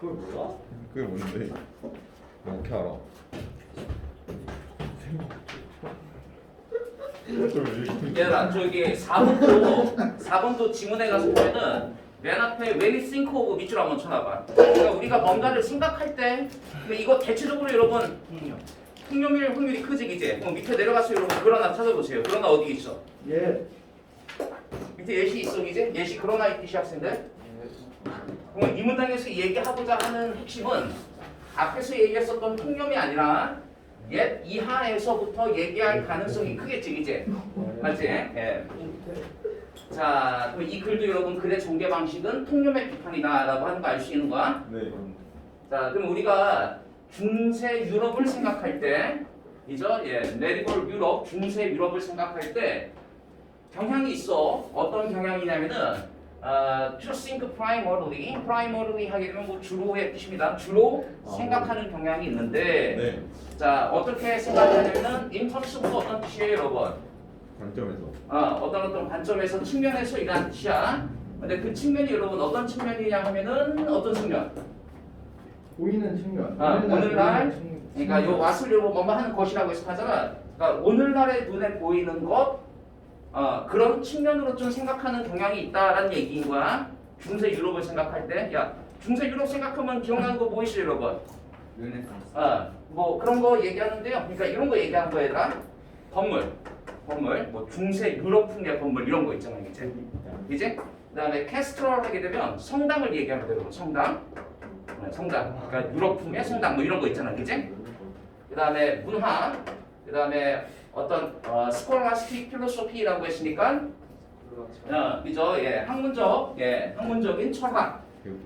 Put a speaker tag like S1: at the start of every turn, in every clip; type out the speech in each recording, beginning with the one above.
S1: 그걸 몰라?
S2: 그게 뭔데? 너 어떻게 알아?
S3: 얘들아 저기 4번도 지문에 가서 보면은 맨 앞에 when you think of 밑줄 한번 쳐놔봐. 그러니까 우리가 뭔가를 생각할 때 그러니까 이거 대체적으로 여러분 풍요일 확률이 크지 이제 밑에 내려가서 여러분 그러나 찾아보세요. 그러나 어디 있어?
S1: 예.
S3: 밑에 예시 있어 이제? 예시 그러나 있듯이 학생들? 그럼 이 문장에서 얘기하고자 하는 핵심은 앞에서 얘기했었던 통념이 아니라 옛 이하에서부터 얘기할 가능성이 크겠지 이제? 맞지? 예. 자, 그럼 이 글도 여러분 글의 전개 방식은 통념의 비판이다라고 하는 거 알 수 있는 거야?
S2: 네.
S3: 자, 그럼 우리가 중세 유럽을 생각할 때, 이죠? 예, 메디벌 유럽, 중세 유럽을 생각할 때 경향이 있어. 어떤 경향이냐면은 to think primarily 하게 되면 뭐 주로의 뜻입니다. 주로 생각하는 경향이 있는데,
S2: 네.
S3: 자, 어떻게 생각하냐면은 in terms of 어떤 뜻이에요, 여러분?
S2: 관점에서.
S3: 어떤 관점에서 측면에서 이란 뜻이야. 근데 그 측면이 여러분 어떤 측면이냐 하면은 어떤 측면?
S1: 보이는 측면.
S3: 오늘날
S1: 보이는
S3: 그러니까 요 왓을 여러분 뭐뭐 하는 것이라고 해서 하잖아. 그러니까 오늘날의 눈에 보이는 것 그런 측면으로 좀 생각하는 경향이 있다라는 얘기인 거야. 중세 유럽을 생각할 때, 야 중세 유럽 생각하면 기억나는 거 뭐 있어요, 여러분? 뭐 그런 거 얘기하는데요. 그러니까 이런 거 얘기하는 거야, 얘들아. 건물, 뭐 중세 유럽풍의 건물 이런 거 있잖아, 이제. 그다음에 캐스트럴 하게 되면 성당을 얘기하는 거예요, 여러분. 성당. 그러니까 유럽풍의 성당 뭐 이런 거 있잖아, 그지? 그다음에 문화, 그다음에 어떤 스콜라스틱 필로소피라고 했으니까, 그죠? 예, 학문적인 철학.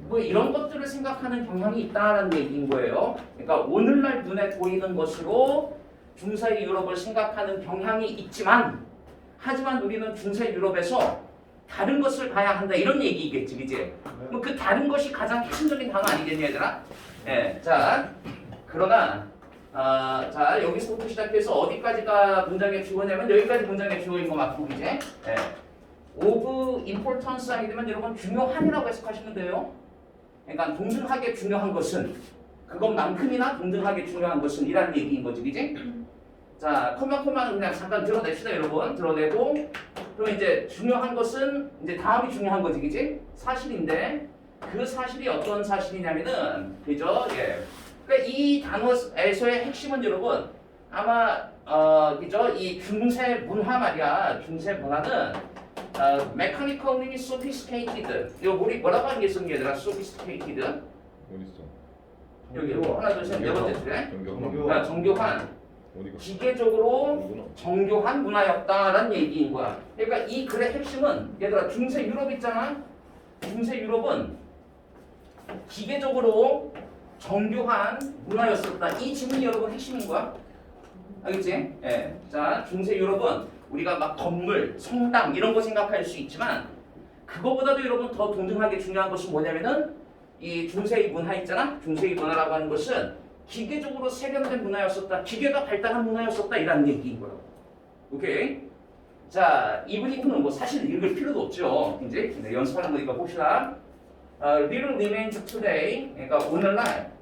S3: 뭐 이런 것들을 생각하는 경향이 있다라는 얘기인 거예요. 그러니까 오늘날 눈에 보이는 것으로 중세 유럽을 생각하는 경향이 있지만, 하지만 우리는 중세 유럽에서 다른 것을 봐야 한다 이런 얘기겠지, 그지? 뭐 그 다른 것이 가장 핵심적인 단어 아니겠니, 얘들아? 예, 자, 그러나 자 여기서부터 시작해서 어디까지가 문장의 주어냐면 여기까지 문장의 주어인 거 맞고, 이제 예. of importance 하게 되면 여러분 중요한이라고 해석하시면 돼요. 그러니까 동등하게 중요한 것은 그것만큼이나 동등하게 중요한 것은 이라는 얘기인 거지, 그지? 자, 코마는 그냥 잠깐 드러냅시다, 여러분. 드러내고, 그럼 이제 중요한 것은 이제 다음이 중요한 거지, 그지? 사실인데 그 사실이 어떤 사실이냐면은, 그죠? 예. 그러니까 이 단어에서의 핵심은 여러분 아마 그죠? 이 중세 문화 말이야. 중세 문화는 mechanically sophisticated. 이거 우리 뭐라고 하는 게 있었니, 얘들아? sophisticated.
S2: 어딨어?
S3: 여기 하나, 둘, 셋, 네 번째 줄에.
S2: 정교한.
S3: 정교한.
S2: 어디가?
S3: 기계적으로
S2: 어디구나.
S3: 정교한 문화였다라는 얘기인 거야. 그러니까 이 글의 핵심은 얘들아 중세 유럽 있잖아. 중세 유럽은 기계적으로 정교한 문화였었다. 이 지문이 여러분 핵심인 거야. 알겠지? 예. 자, 중세 유럽은 우리가 막 건물, 성당 이런 거 생각할 수 있지만 그거보다도 여러분 더 동등하게 중요한 것이 뭐냐면은 이 중세의 문화 있잖아. 중세의 문화라고 하는 것은 기계적으로 세련된 문화였었다. 기계가 발달한 문화였었다. 이라는 얘기인 거예요. 오케이? 자, 이 부분은 뭐 사실 읽을 필요도 없죠. 이제 연습하는 거니까 봅시다. Little remains today. 그러니까 오늘날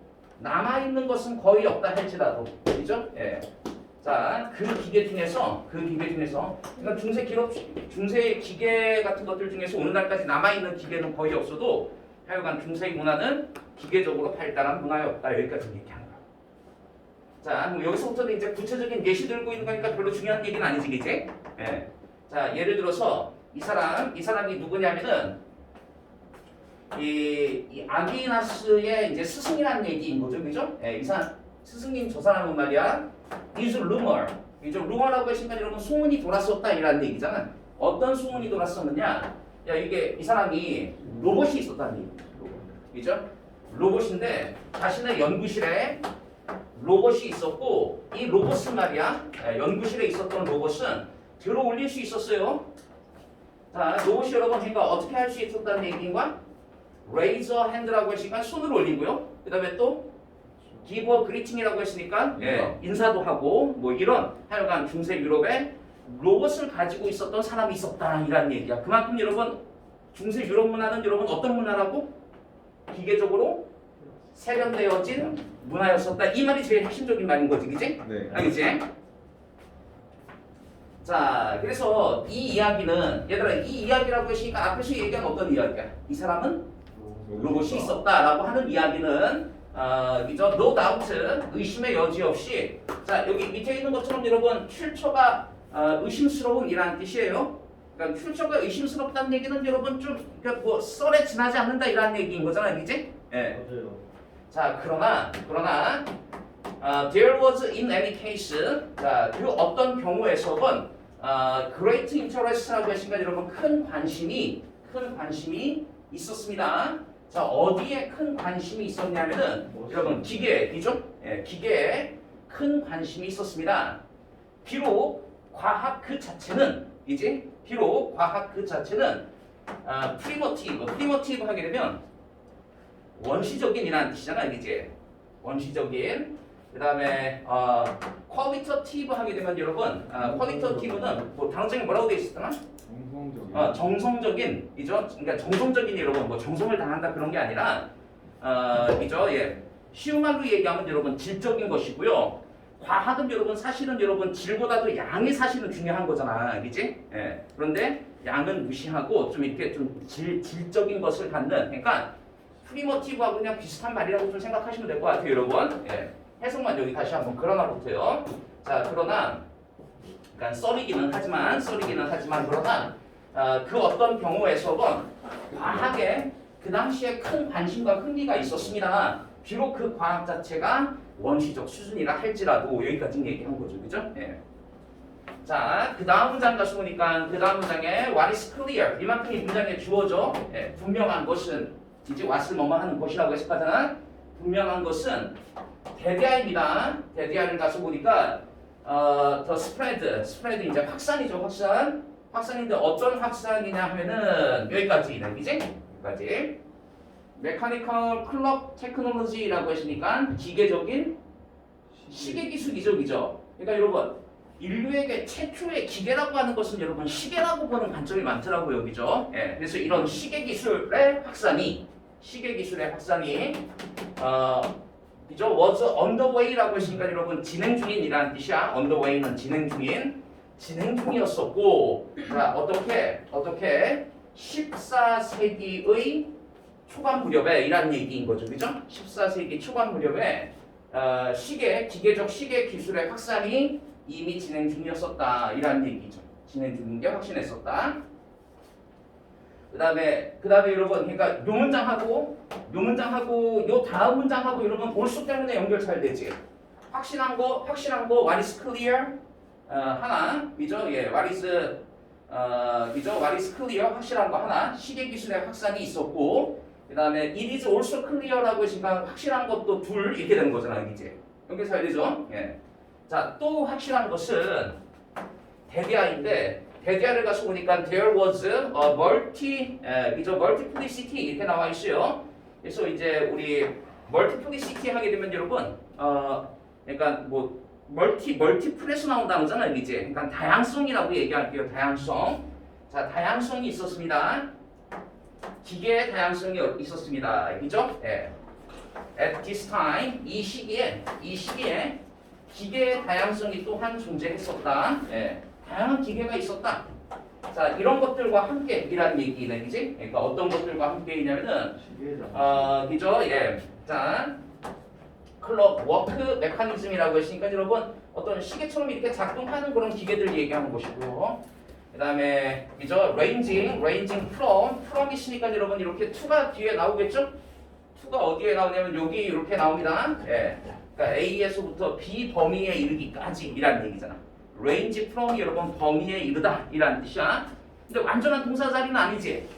S3: 남아있는 것은 거의 없다 할지라도. 그죠? 예. 자, 그 기계 중에서 그러니까 중세 기계 같은 것들 중에서 오늘날까지 남아있는 기계는 거의 없어도 하여간 중세의 문화는 기계적으로 발달한 문화였다. 여기까지 얘기하는 거야. 자, 그럼 여기서부터는 이제 구체적인 예시 들고 있는 거니까 별로 중요한 얘기는 아니지, 그지? 예. 자, 예를 들어서 이 사람이 누구냐면은 이 아기나스의 이제 스승이라는 얘기인 거죠, 그죠? 예, 이 사람 스승님 저 사람은 말이야, is rumor. 이죠, rumor라고 하시면 여러분 소문이 돌았었다 이라는 얘기잖아. 어떤 소문이 돌았었느냐? 야, 이 사람이 로봇이 있었다는 얘기. 그죠? 로봇인데 자신의 연구실에 로봇이 있었고 이 로봇은 말이야, 연구실에 있었던 로봇은 들어 올릴 수 있었어요. 자, 로봇이 여러분 그러니까 어떻게 할 수 있었다는 얘기인가? raise a hand라고 했으니까 손을 올리고요. 그 다음에 또 give a greeting이라고 했으니까 인사도 하고 뭐 이런 하여간 중세 유럽에 로봇을 가지고 있었던 사람이 있었다 이라는 얘기야. 그만큼 여러분 중세 유럽 문화는 여러분 어떤 문화라고? 기계적으로 세련되어진 문화였었다. 이 말이 제일 핵심적인 말인 거지, 그지?
S2: 네.
S3: 알겠지? 자, 그래서 이 이야기는 얘들아 이 이야기라고 했으니까 앞에서 얘기한 어떤 이야기야? 이 사람은 로봇이 있었다라고 하는 이야기는 이죠 no doubt 의심의 여지 없이 자 여기 밑에 있는 것처럼 여러분 출처가 의심스러운 이라는 뜻이에요. 그러니까 출처가 의심스럽다는 얘기는 여러분 좀 그러니까 뭐 썰에 지나지 않는다 이라는 얘기인 거잖아, 그지? 예.
S1: 맞아요.
S3: 자 그러나 there was in any case 자 그 어떤 경우에서건 great interest라고 했으니까 여러분 큰 관심이 있었습니다. 자 어디에 큰 관심이 있었냐면은 여러분 기계이죠? 예, 기계에 큰 관심이 있었습니다. 비록 과학 그 자체는 프리모티브 하게 되면 원시적인이라는 뜻이잖아, 이제 원시적인. 그다음에 퀄리터티브 하게 되면 여러분 퀄리터티브는 뭐 단어장에 뭐라고 되어 있었더라?
S2: 정성적인.
S3: 정성적인이죠. 그러니까 정성적인 여러분 뭐 정성을 다한다 그런 게 아니라 이죠. 예. 쉬운 말로 얘기하면 여러분 질적인 것이고요. 과학은 여러분 사실은 여러분 질보다도 양이 사실은 중요한 거잖아, 그렇지? 예. 그런데 양은 무시하고 좀 이렇게 좀 질적인 것을 갖는 그러니까 프리모티브하고 그냥 비슷한 말이라고 좀 생각하시면 될 것 같아요, 여러분. 예. 해석만 여기 다시 한번 그러나부터요. 자, 그러나 그러니까 썰이기는 하지만 그러나 그 어떤 경우에서건 과학에 그 당시에 큰 관심과 흥미가 있었습니다. 비록 그 과학 자체가 원시적 수준이라 할지라도 여기까지 얘기한 거죠, 그죠? 예. 자, 그 다음 문장 가서 보니까 그 다음 문장에 what is clear 이만큼 이 문장에 주어져 예, 분명한 것은 이제 what을 뭐뭐 하는 것이라고 해석하잖아. 분명한 것은 대대아입니다. 대대아를 가서 보니까 the spread 이제 확산이죠, 확산인데 어떤 확산이냐 하면은 여기까지는 이제 여기까지 메카니컬 클럭 테크놀로지라고 했으니까 기계적인 시계 기술이죠, 그죠? 그러니까 여러분 인류에게 최초의 기계라고 하는 것은 여러분 시계라고 보는 관점이 많더라고요, 그죠? 예, 그래서 이런 시계 기술의 확산이 그죠? was on the way라고 했으니까 여러분 진행 중인이라는 뜻이야. on the way는 진행 중이었었고, 자 어떻게 14세기의 초반 무렵에 이라는 얘기인 거죠, 그죠? 14세기 초반 무렵에 기계적 시계 기술의 확산이 이미 진행 중이었었다 이라는 얘기죠. 진행 중인 게 확신했었다. 그다음에 여러분 그러니까 요 문장하고 요 다음 문장하고 여러분 올수 때문에 연결 잘 되지. 확실한 거 what is clear 하나 그죠? 예, what is clear 확실한 거 하나 시계 기술의 확산이 있었고 그다음에 it is also clear라고 했으니까 확실한 것도 둘 이렇게 되는 거잖아, 이제 연결 잘 되죠? 예. 자, 또 확실한 것은 대대아인데 대대아를 가서 보니까 there was a multiplicity 이렇게 나와 있어요. 그래서 이제 우리 multiplicity 하게 되면 여러분 그러니까 뭐 멀티플에서 나온 단어잖아요, 이제. 그러니까 다양성이라고 얘기할게요. 다양성. 자, 다양성이 있었습니다. 기계의 다양성이 있었습니다. 그죠? 예. At this time 이 시기에 기계의 다양성이 또한 존재했었다. 예. 다양한 기계가 있었다. 자, 이런 것들과 함께이라는 얘기는 이제 그러니까 어떤 것들과 함께이냐면은 그죠? 예. 자, 클럭 워크 메커니즘이라고 했으니까 여러분 어떤 시계처럼 이렇게 작동하는 그런 기계들 얘기하는 것이고요. 그다음에 그죠? 레인징 from 있으니까 여러분 이렇게 to가 뒤에 나오겠죠? to가 어디에 나오냐면 여기 이렇게 나옵니다. 예. 그러니까 A에서부터 B 범위에 이르기까지이라는 얘기잖아. range from이 여러분 범위에 이르다 이라는 뜻이야. 근데 완전한 동사 자리는 아니지.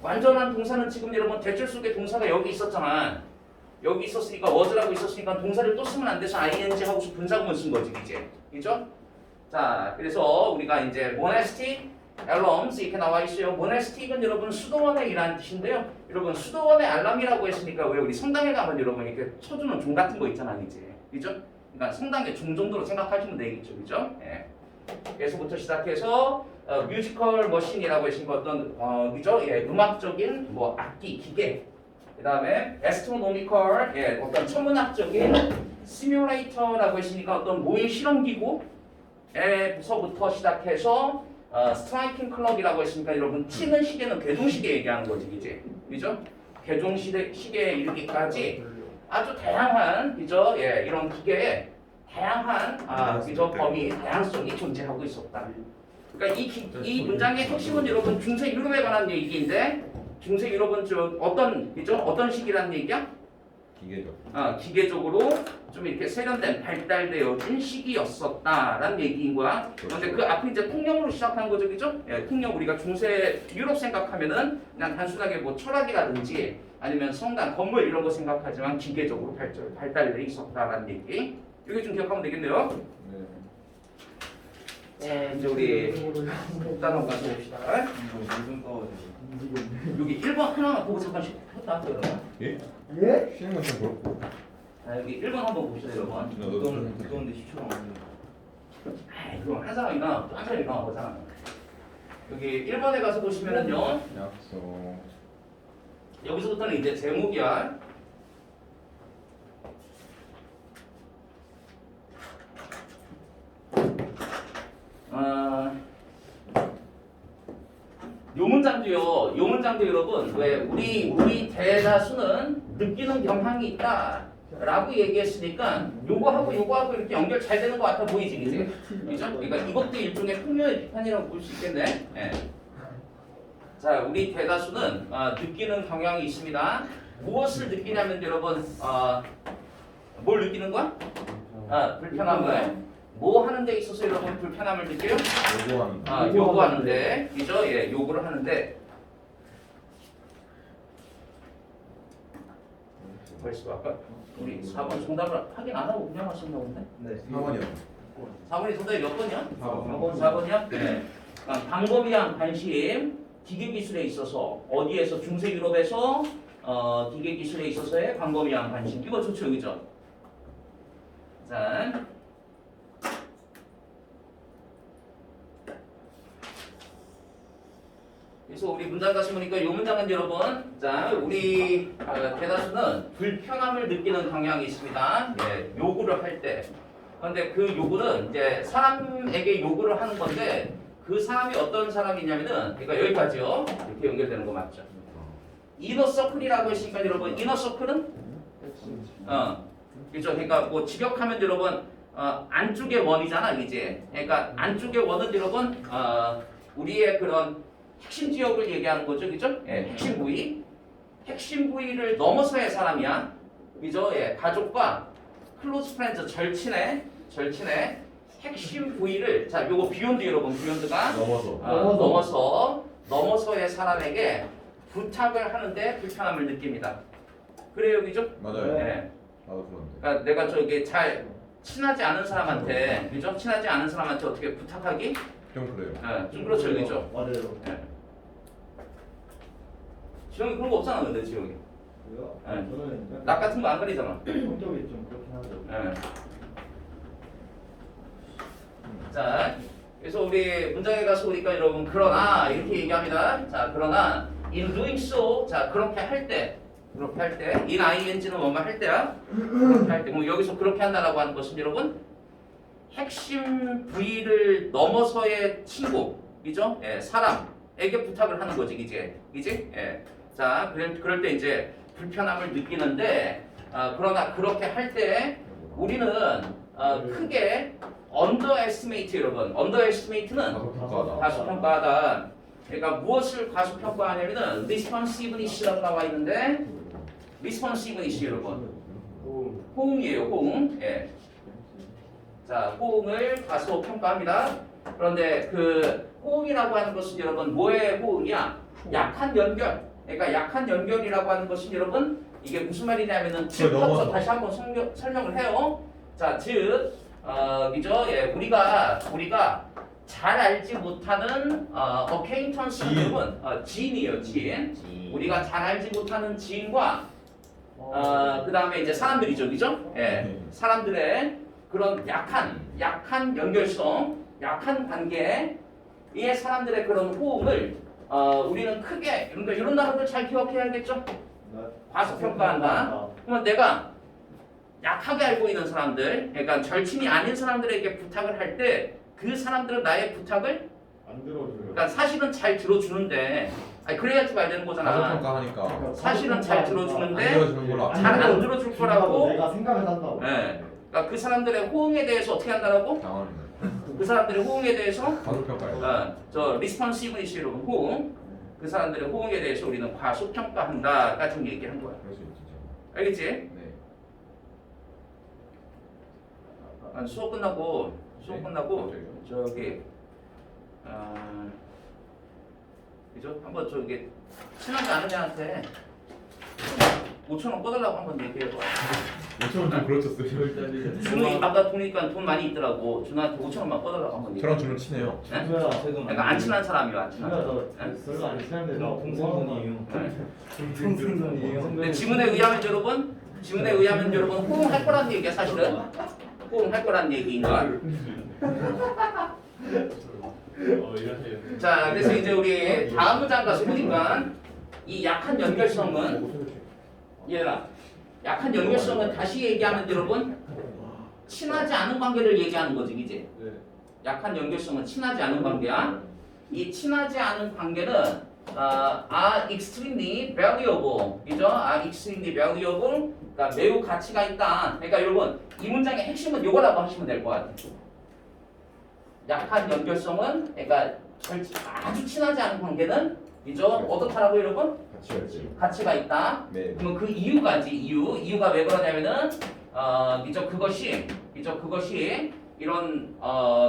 S3: 완전한 동사는 지금 여러분 대절 속에 동사가 여기 있었잖아. 여기 있었으니까 was라고 있었으니까 동사를 또 쓰면 안 돼서 ing 하고서 분사구문 쓴 거지, 이제. 그죠? 자, 그래서 우리가 이제 monastic alarms 이렇게 나와 있어요. monastic은 여러분 수도원의 이라는 뜻인데요. 여러분 수도원의 알람이라고 했으니까 왜 우리 성당에 가면 여러분 이렇게 쳐주는 종 같은 거 있잖아, 이제. 그죠? 그러니까 성당의 종 정도로 생각하시면 되겠죠, 그죠? 예. 그래서부터 시작해서 뮤지컬 머신이라고 했으니까 어떤 그죠? 예, 음악적인 뭐 악기, 기계 그다음에 astronomical 예, 어떤 천문학적인 시뮬레이터라고 했으니까 어떤 모의 실험 기구에서부터 시작해서 스트라이킹 클럭이라고 했으니까 여러분 치는 시계는 궤종시계 얘기하는 거지, 그죠? 궤종시계에 이르기까지 아주 다양한 그죠? 예, 이런 기계에 다양한 그죠? 범위, 다양성이 존재하고 있었다. 그러니까 이 문장의 핵심은 여러분 중세 유럽에 관한 얘기인데 중세 유럽은 좀 어떤 그죠? 어떤 시기라는 얘기야?
S2: 기계적.
S3: 기계적으로 좀 이렇게 세련된 발달되어진 시기였었다라는 얘기인 거야. 그런데 그 앞에 이제 통념으로 시작하는 거죠, 그죠? 예, 통념 우리가 중세 유럽 생각하면은 그냥 단순하게 뭐 철학이라든지 아니면 성당, 건물 이런 거 생각하지만 기계적으로 발달돼 있었다라는 얘기. 이게 좀 기억하면 되겠네요.
S2: 네.
S3: 이제 우리 단어 가서 봅시다. 여기 1번 하나만 보고 잠깐씩 폈다 그러면.
S2: 예?
S1: 예?
S2: 쉬는 건 좀 그렇고.
S3: 여기 1번 한번 봅시다, 여러분.
S4: 무거운데 10초 남았네.
S3: 그럼 한 사람이나 또 한 사람이 일어나 보잖아. 여기 1번에 가서 보시면은요.
S2: 약속.
S3: 여기서부터는 이제 제목이야. 요 문장도 여러분 왜 우리 대다수는 느끼는 경향이 있다라고 얘기했으니까 요거하고 이렇게 연결 잘 되는 것 같아 보이지, 그지? 그죠? 그러니까 이것도 일종의 풍요의 비판이라고 볼 수 있겠네. 예. 자, 우리 대다수는 느끼는 경향이 있습니다. 무엇을 느끼냐면 여러분 뭘 느끼는 거야? 불편함을. 뭐 하는 데 있어서 여러분 불편함을 느껴요?
S2: 요구하는.
S3: 요구하는데, 그죠? 예, 요구를 하는데. 벌써 아까 우리 4번 정답을 확인 안 하고 그냥 하셨나 본데?
S4: 네.
S2: 4번이요.
S3: 4번이 정답이 몇 번이야?
S2: 4번.
S3: 4번이야? 네. 방법이랑 관심, 기계기술에 있어서 어디에서 중세 유럽에서 기계기술에 있어서의 방법이랑 관심. 이거 좋죠, 그죠? 자. 그래서 우리 문장 가서 보니까 이 문장은 여러분, 자 우리 대다수는 불편함을 느끼는 경향이 있습니다. 예, 요구를 할 때. 그런데 그 요구는 이제 사람에게 요구를 하는 건데 그 사람이 어떤 사람이냐면은 그러니까 여기까지요. 이렇게 연결되는 거 맞죠? 이너 서클이라고 했으니까 여러분 이너 서클은 그렇죠. 그러니까 뭐 직역하면 여러분 안쪽의 원이잖아, 이제. 그러니까 안쪽의 원은 여러분 우리의 그런 핵심 지역을 얘기하는 거죠, 그죠? 예, 핵심 부위. 핵심 부위를 넘어서의 사람이야, 그죠? 예, 가족과 클로즈 프렌즈, 절친의 핵심 부위를 자, 요거 비욘드 여러분, 비욘드가 넘어서의 사람에게 부탁을 하는데 불편함을 느낍니다. 그래요, 그죠?
S2: 맞아요.
S3: 예.
S2: 나도 그런데.
S3: 그러니까 내가 저기 잘 친하지 않은 사람한테, 그죠? 친하지 않은 사람한테 어떻게 부탁하기?
S2: 좀 그래요.
S3: 예, 좀 그렇죠, 그죠?
S4: 맞아요.
S3: 예. 지영이 그런 거 없잖아, 근데 지영이.
S1: 왜요?
S3: 네.
S1: 저는
S3: 낙 같은 거 안 그리잖아.
S1: 성격이 좀 그렇긴 하죠.
S3: 예. 자, 그래서 우리 문장에 가서 보니까 여러분 그러나 이렇게 얘기합니다. 자, 그러나 in doing so, 자 그렇게 할 때, in ing는 뭐뭐 할 때야. 그렇게 할 때, 뭐 여기서 그렇게 한다라고 하는 것은 여러분 핵심 부위를 넘어서의 친구, 그죠? 예, 사람에게 부탁을 하는 거지, 그지? 예. 자, 그럴 때 이제 불편함을 느끼는데, 그러나 그렇게 할 때 우리는 크게 underestimate 여러분. underestimate는
S2: 가속평가하다.
S3: 과소평가하다. 그러니까 무엇을 과소평가하냐면은 responsiveness라고 나와 있는데 responsiveness 여러분. 호응이에요, 호응. 예. 자, 호응을 과소평가합니다. 그런데 그 호응이라고 하는 것은 여러분 뭐의 호응이야? 약한 연결. 그러니까 약한 연결이라고 하는 것은 여러분 이게 무슨 말이냐면은 즉 다시 한번 설명을 해요. 자, 즉 그죠? 예, 우리가 잘 알지 못하는 acquaintance 여러분 지인이에요, 지인. 우리가 잘 알지 못하는 지인과 그 다음에 이제 사람들이죠, 그죠? 예, 사람들의 그런 약한 연결성, 약한 관계의 사람들의 그런 호응을 우리는 크게 그러니까 이런 단어들 잘 기억해야겠죠? 과소평가한다. 그러면 내가 약하게 알고 있는 사람들, 그러니까 절친이 아닌 사람들에게 부탁을 할 때 그 사람들은 나의 부탁을
S1: 안 들어줘요.
S3: 그러니까 사실은 잘 들어주는데 아니 그래야지 말 되는 거잖아.
S2: 과소평가하니까
S3: 사실은 잘
S2: 안
S3: 들어주는데
S2: 들어주는 걸로
S3: 잘 안 들어줄 거라고.
S1: 내가 생각을 한다고.
S3: 네. 그러니까 그 사람들의 호응에 대해서 어떻게 한다라고?
S2: 당하는 거예요.
S3: 그 사람들의 호응에 대해서
S2: 과소평가예요.
S3: 저 리스폰시브니시 여러분 호응. 그 사람들의 호응에 대해서 우리는 과소평가한다 같은 얘기한 거야.
S2: 그럴 수 있죠.
S3: 알겠지?
S2: 네.
S3: 수업 끝나고
S2: 네.
S3: 저기 그죠? 한번 저기 친하지 않은 애한테 5,000원 꺼달라고 한번 얘기해봐.
S2: 5,000원 좀 그렇졌어요.
S3: 준우 아까 보니까 돈 많이 있더라고. 준우한테 5,000원만 꺼달라고 한번 얘기해.
S2: 저랑 주는 친해요.
S3: 네?
S1: 준우야,
S3: 그러니까 안 친한 사람이야. 안 친한
S1: 준우야
S3: 사람.
S1: 너
S3: 네?
S1: 별로 안 친한데
S4: 나
S1: 너
S4: 동생분이에요.
S1: 동생분이에요.
S3: 근데 지문에 의하면 여러분 호응할 거란 얘기야 사실은. 호응할 거란 얘기인가? 자, 그래서 이제 우리 다음 문장 가서 보니까 이 약한 연결성은 얘들아, 약한 연결성은 다시 얘기하면 여러분 친하지 않은 관계를 얘기하는 거지, 이제. 약한 연결성은 친하지 않은 관계야. 이 친하지 않은 관계는 are extremely valuable, 그죠? are extremely valuable, 그러니까 매우 가치가 있다. 그러니까 여러분 이 문장의 핵심은 요거라고 하시면 될 것 같아요. 약한 연결성은 그러니까 아주 친하지 않은 관계는 그죠? 어떻다라고 여러분?
S2: 같이 할지.
S3: 가치가 있다.
S2: 네.
S3: 그러면 그 이유가지 이유가 왜 그러냐면은 그죠? 그것이 이런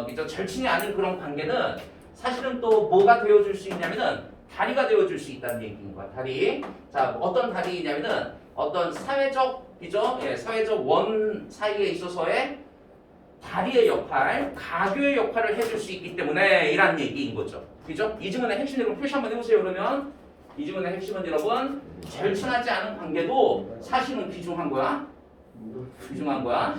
S3: 그죠? 절친이 아닌 그런 관계는 사실은 또 뭐가 되어줄 수 있냐면은 다리가 되어줄 수 있다는 얘기인 거야. 다리. 자, 어떤 다리냐면은 어떤 사회적 그죠? 예, 사회적 원 사이에 있어서의 다리의 역할, 가교의 역할을 해줄 수 있기 때문에 이란 얘기인 거죠. 그죠? 이 지문의 핵심 여러분 표시 한번 해보세요. 그러면 이 지문의 핵심은 여러분 절친하지 않은 관계도 사실은 귀중한 거야. 귀중한 거야.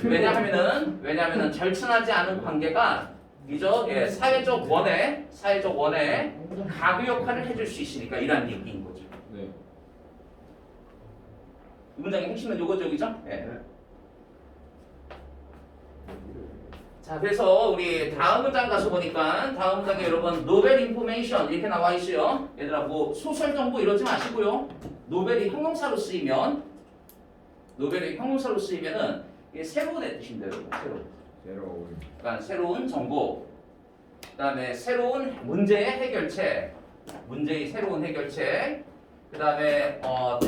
S3: 왜냐하면은 절친하지 않은 관계가 그죠? 예, 사회적 원에 가교 역할을 해줄 수 있으니까 이란 얘기인 거죠.
S2: 네.
S3: 이 문장의 핵심은 요거죠, 그죠? 예. 자, 그래서 우리 다음 문장 가서 보니까 다음 문장에 여러분 노벨 인포메이션 이렇게 나와 있어요. 얘들아 뭐 소설 정보 이러지 마시고요. 노벨이 형용사로 쓰이면은 이게 새로운의 뜻인데 여러분. 새로운. 그러니까 새로운 정보. 그다음에 새로운 문제의 해결책. 문제의 새로운 해결책. 그다음에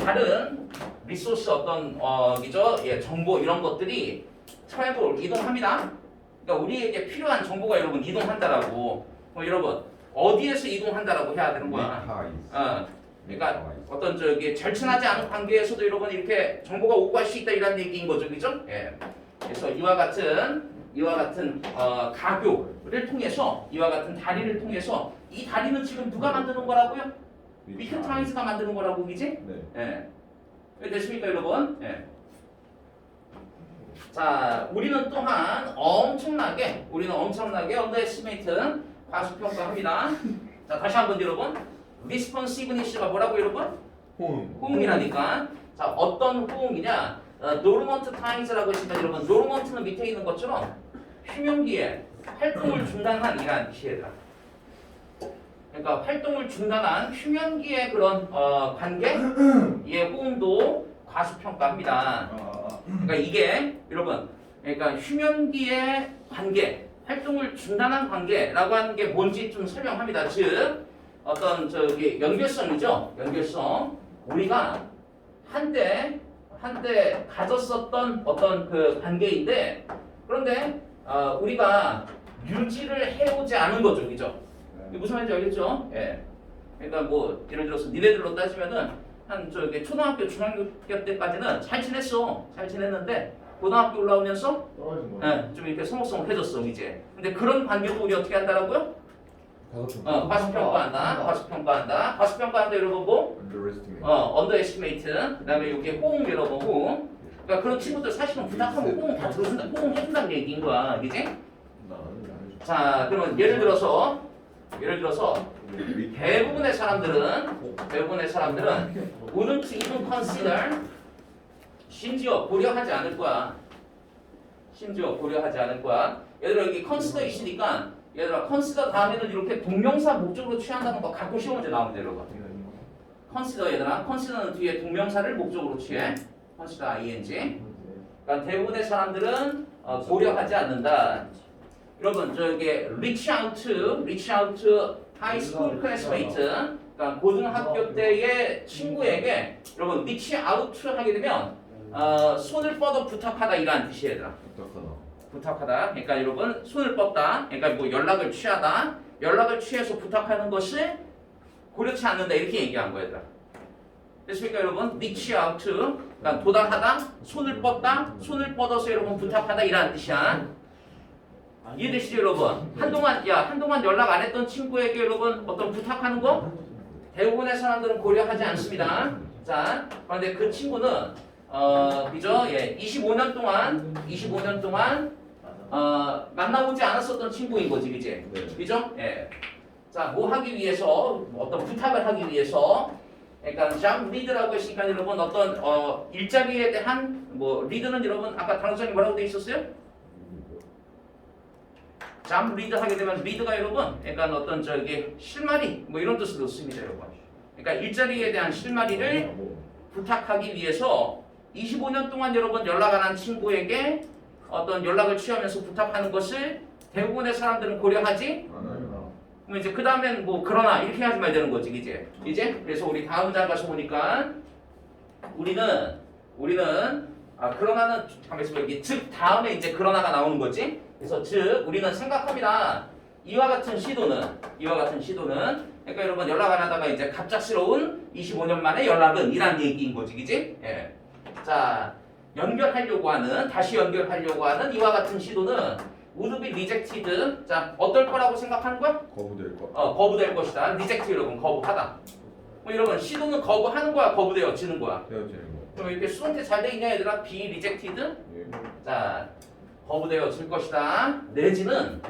S3: 다른 리소스 어떤 그죠? 예, 정보 이런 것들이 트래블 이동합니다. 그러니까 우리에게 필요한 정보가 여러분 이동한다라고. 여러분 어디에서 이동한다라고 해야 되는 거야. 그러니까 어떤 저기 절친하지 않은 관계에서도 여러분 이렇게 정보가 오고 갈 수 있다 이런 얘기인 거죠, 그죠? 예. 그래서 이와 같은 가교를 통해서 이와 같은 다리를 통해서 이 다리는 지금 누가 만드는 거라고요? 위크타이즈가 만드는 거라고, 그지?
S2: 네.
S3: 예. 왜 됐습니까, 여러분? 예. 자, 우리는 또한 엄청나게 언더에스티메이트 과소평가합니다. 자, 다시 한번 여러분. 리스폰시브니시가 뭐라고 여러분? 호응이라니까. 자, 어떤 호응이냐? 노르먼트 타임즈라고 했으면 여러분, 노르먼트는 밑에 있는 것처럼 휴면기에 활동을 중단한 이라는 뜻이에요. 그러니까 활동을 중단한 휴면기의 그런 관계의 호응도 과소평가합니다. 그러니까 이게 여러분, 그러니까 휴면기의 관계, 활동을 중단한 관계라고 하는 게 뭔지 좀 설명합니다. 즉 어떤 저기 연결성이죠. 연결성. 우리가 한때 가졌었던 어떤 그 관계인데 그런데 우리가 유지를 해오지 않은 거죠, 그죠? 이게 무슨 말인지 알겠죠? 예. 그러니까 뭐 예를 들어서 니네들로 따지면은 한 저기 초등학교, 중학교 때까지는 잘 지냈는데 고등학교 올라오면서
S1: 떨어진 거야.
S3: 좀 이렇게 서먹서먹해졌어 이제. 근데 그런 관계도 우리 어떻게 한다라고요? 과소평가한다. 여러분 뭐? 언더에스티메이트. 그다음에 여기 호응 여러분 호응. 그러니까 그런 친구들 사실은 부탁하면 호응 다 들어준다, 호응 해준다는 얘기인 거야, 그지? 자, 그러면 예를 들어서 예를 들어서 대부분의 사람들은 wouldn't even consider 심지어 고려하지 않을 거야. 얘들아 여기 consider 있으니까 얘들아 consider 다음에는 이렇게 동명사 목적으로 취한다는 거 갖고 시험 문제 나오면 되려고. consider 얘들아 consider는 뒤에 동명사를 목적으로 취해. consider ing. 그러니까 대부분의 사람들은 고려하지 않는다. 여러분 저기 reach out to high school classmate, 그러니까 고등학교 때의 친구에게 여러분 reach out 하게 되면 손을 뻗어 부탁하다 이라는 뜻이에요. 얘들아. 부탁하다. 그러니까 여러분 손을 뻗다. 그러니까 뭐 연락을 취하다. 연락을 취해서 부탁하는 것을 고려치 않는다 이렇게 얘기한 거예요. 얘들아. 됐습니까 여러분? reach out to, 그러니까 도달하다, 손을 뻗다, 손을 뻗어서 여러분 부탁하다 이라는 뜻이야. 이해되시죠 여러분? 한동안 연락 안 했던 친구에게 여러분 어떤 부탁하는 거? 대부분의 사람들은 고려하지 않습니다. 자, 그런데 그 친구는 그죠? 예, 25년 동안 만나보지 않았었던 친구인 거지, 그지? 그죠? 예. 자, 뭐 하기 위해서 어떤 부탁을 하기 위해서, 그러니까 job lead라고 했으니까 여러분 어떤 일자리에 대한 뭐 리드는 여러분 아까 단어장에 뭐라고 돼 있었어요? job lead 하게 되면 리드가 여러분, 그러니까 어떤 저기 실마리 뭐 이런 뜻으로 씁니다, 여러분. 그러니까 일자리에 대한 실마리를 부탁하기 위해서 25년 동안 여러분 연락 안 한 친구에게 어떤 연락을 취하면서 부탁하는 것을 대부분의 사람들은 고려하지. 그럼 이제 그 다음엔 뭐 그러나 이렇게 하지 말야 되는 거지, 이제 그래서 우리 다음 문장 가서 보니까 우리는 그러나는 잠깐만 있어봐. 여기 즉 다음에 이제 그러나가 나오는 거지. 그래서 즉 우리는 생각합니다. 이와 같은 시도는 그러니까 여러분 연락 안 하다가 이제 갑작스러운 25년 만에 연락은 이란 얘기인 거지, 그지? 예. 자, 다시 연결하려고 하는 이와 같은 시도는 would be rejected. 자, 어떨 거라고 생각하는 거야?
S2: 거부될 것.
S3: 거부될 것이다. reject 여러분 거부하다. 뭐 여러분 시도는 거부하는 거야, 거부되어지는 거야.
S2: 되어지는 거.
S3: 그럼 이렇게 수한테 잘 돼 있냐 얘들아? be rejected.
S2: 예.
S3: 자, 거부되어질 것이다. 내지는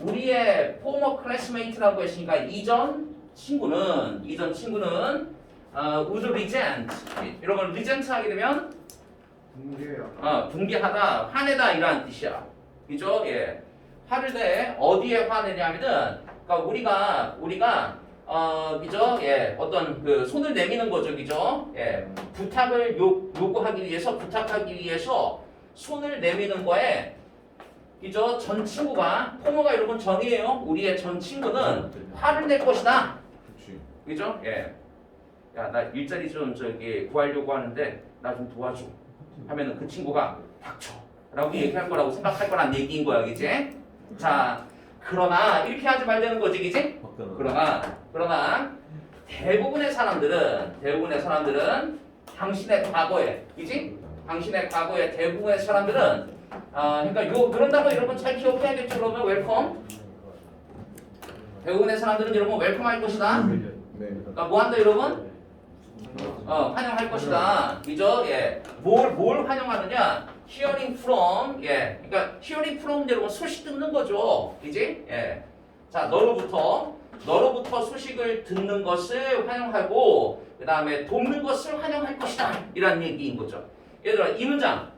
S3: 우리의 former classmate라고 했으니까 이전 친구는 would resent. 여러분 resent 하게 되면 분개하다, 화내다 이라는 뜻이야. 그죠? 예. 화를 내 어디에 화내냐면은 그러니까 우리가 그죠? 예. 어떤 그 손을 내미는 거죠. 그죠? 예. 부탁을 부탁하기 위해서 손을 내미는 거에 그죠? 전 친구가 포모가 여러분 전이에요. 우리의 전 친구는 화를 낼 것이다.
S2: 그렇지.
S3: 그죠? 예. 야, 나 일자리 좀 저기 구하려고 하는데 나 좀 도와줘. 하면은 그 친구가 닥쳐 라고 얘기할 거라고 생각할 거란 얘기인 거야, 그지? 자, 그러나 이렇게 하지 말자는 거지, 그지? 그러나 대부분의 사람들은 당신의 과거에, 그지? 당신의 과거에 대부분의 사람들은 그러니까 그런 단어 여러분 잘 기억해야겠죠. 그러면 웰컴. 대부분의 사람들은 여러분 웰컴 할 것이다.
S2: 네.
S3: 그러니까 뭐 한다 여러분? 환영할 것이다. 그죠? 예. 뭘 환영하느냐? hearing from. 예. 그러니까 hearing from 여러분 소식 듣는 거죠. 그지? 예. 자, 너로부터 소식을 듣는 것을 환영하고 그다음에 돕는 것을 환영할 것이다. 이란 얘기인 거죠. 얘들아, 이 문장.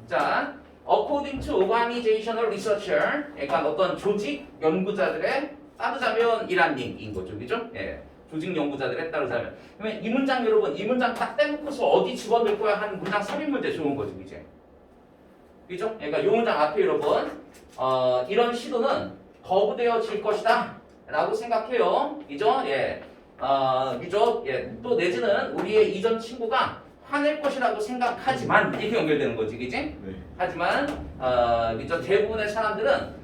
S3: 자, according to organizational researcher. 그러니까 어떤 조직 연구자들의 따르자면 이란 얘기인 거죠. 그죠? 예. 조직 연구자들에 따르자면. 그러면 이 문장 여러분, 이 문장 딱 떼놓고서 어디 집어넣을 거야 하는 문장 3인 문제 좋은 거죠, 이제. 그죠? 그러니까 이 문장 앞에 여러분, 이런 시도는 거부되어질 것이다 라고 생각해요. 그죠? 예. 그죠? 예. 또 내지는 우리의 이전 친구가 화낼 것이라고 생각하지만 이렇게 연결되는 거지, 그지?
S2: 네.
S3: 하지만 그죠? 대부분의 사람들은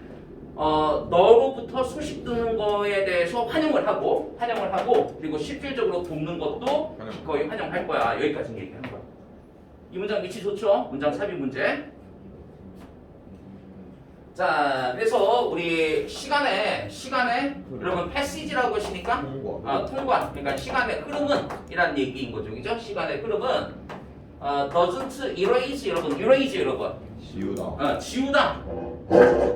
S3: 너로부터 소식 듣는 거에 대해서 환영을 하고 그리고 실질적으로 돕는 것도 거의 환영할 거야. 여기까지 얘기하는 거야. 이 문장 위치 좋죠? 문장 삽입 문제. 자, 그래서 우리 시간에 여러분 패시지라고 하시니까 통관. 그러니까 시간의 흐름은 이란 얘기인 거죠. 그죠? 시간의 흐름은 doesn't erase 여러분.
S2: 지우다.
S3: 지우다.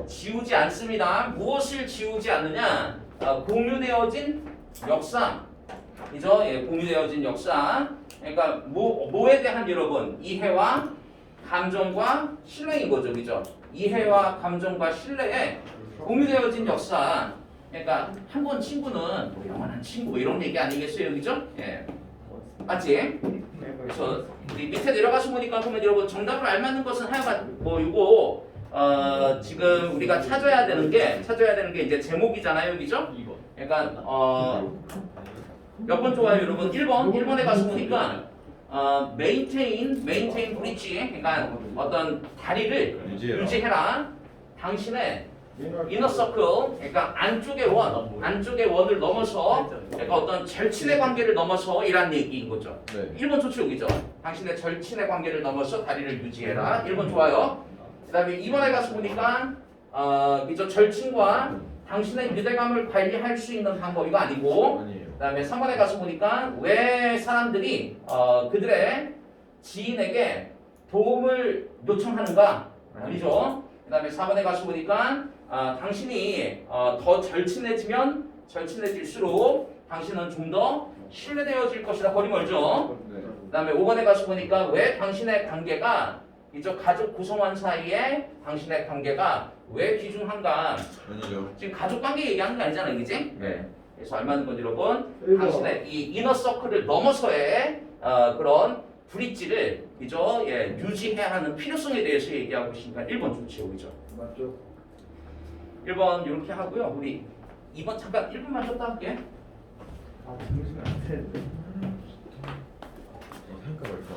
S3: 지우지 않습니다. 무엇을 지우지 않느냐? 공유되어진 역사. 그죠? 예, 공유되어진 역사. 그러니까 뭐에 대한 여러분 이해와 감정과 신뢰인 거죠, 그죠? 이해와 감정과 신뢰에 공유되어진 역사. 그러니까 한 번 친구는 뭐 영원한 친구 이런 얘기 아니겠어요, 그죠? 예, 맞지? 그래서 우리 밑에 내려가서 보니까 보면 여러분 정답을 알맞는 것은 하여간 뭐 이거 지금 우리가 찾아야 되는 게 이제 제목이잖아요, 그죠? 그러니까 몇 번 좋아요, 여러분? 1번에 가서 보니까 maintain bridge 그러니까 어떤 다리를 유지해라. 당신의 이너 서클 그러니까 안쪽의 원을 넘어서 그러니까 어떤 절친의 관계를 넘어서 이란 얘기인 거죠.
S2: 네.
S3: 1번 좋죠, 여기죠? 당신의 절친의 관계를 넘어서 다리를 유지해라. 1번 좋아요. 그 다음에 2번에 가서 보니까 이죠 절친과 당신의 유대감을 관리할 수 있는 방법 이거 아니고
S2: 아니에요.
S3: 그 다음에 3번에 가서 보니까 왜 사람들이 그들의 지인에게 도움을 요청하는가 아니죠. 그 다음에 4번에 가서 보니까 당신이 더 절친해질수록 당신은 좀 더 신뢰되어질 것이다. 거리 멀죠.
S2: 네.
S3: 그 다음에 5번에 가서 보니까 왜 당신의 관계가 이쪽 가족 구성원 사이에 당신의 관계가 왜 귀중한가.
S2: 아니죠.
S3: 지금 가족 관계 얘기하는 거 아니잖아요, 그지?
S2: 네.
S3: 그래서 알맞는 건 여러분
S1: 일번.
S3: 당신의 이 이너 서클을 넘어서의 그런 브릿지를 그죠? 예, 유지해야 하는 필요성에 대해서 얘기하고 있으니까 1번 좋지요, 그죠?
S1: 맞죠?
S3: 1번 이렇게 하고요. 우리 2번 잠깐 1분만 쉬었다 할게.
S1: 정신 안 차리네.
S2: 생각해볼까?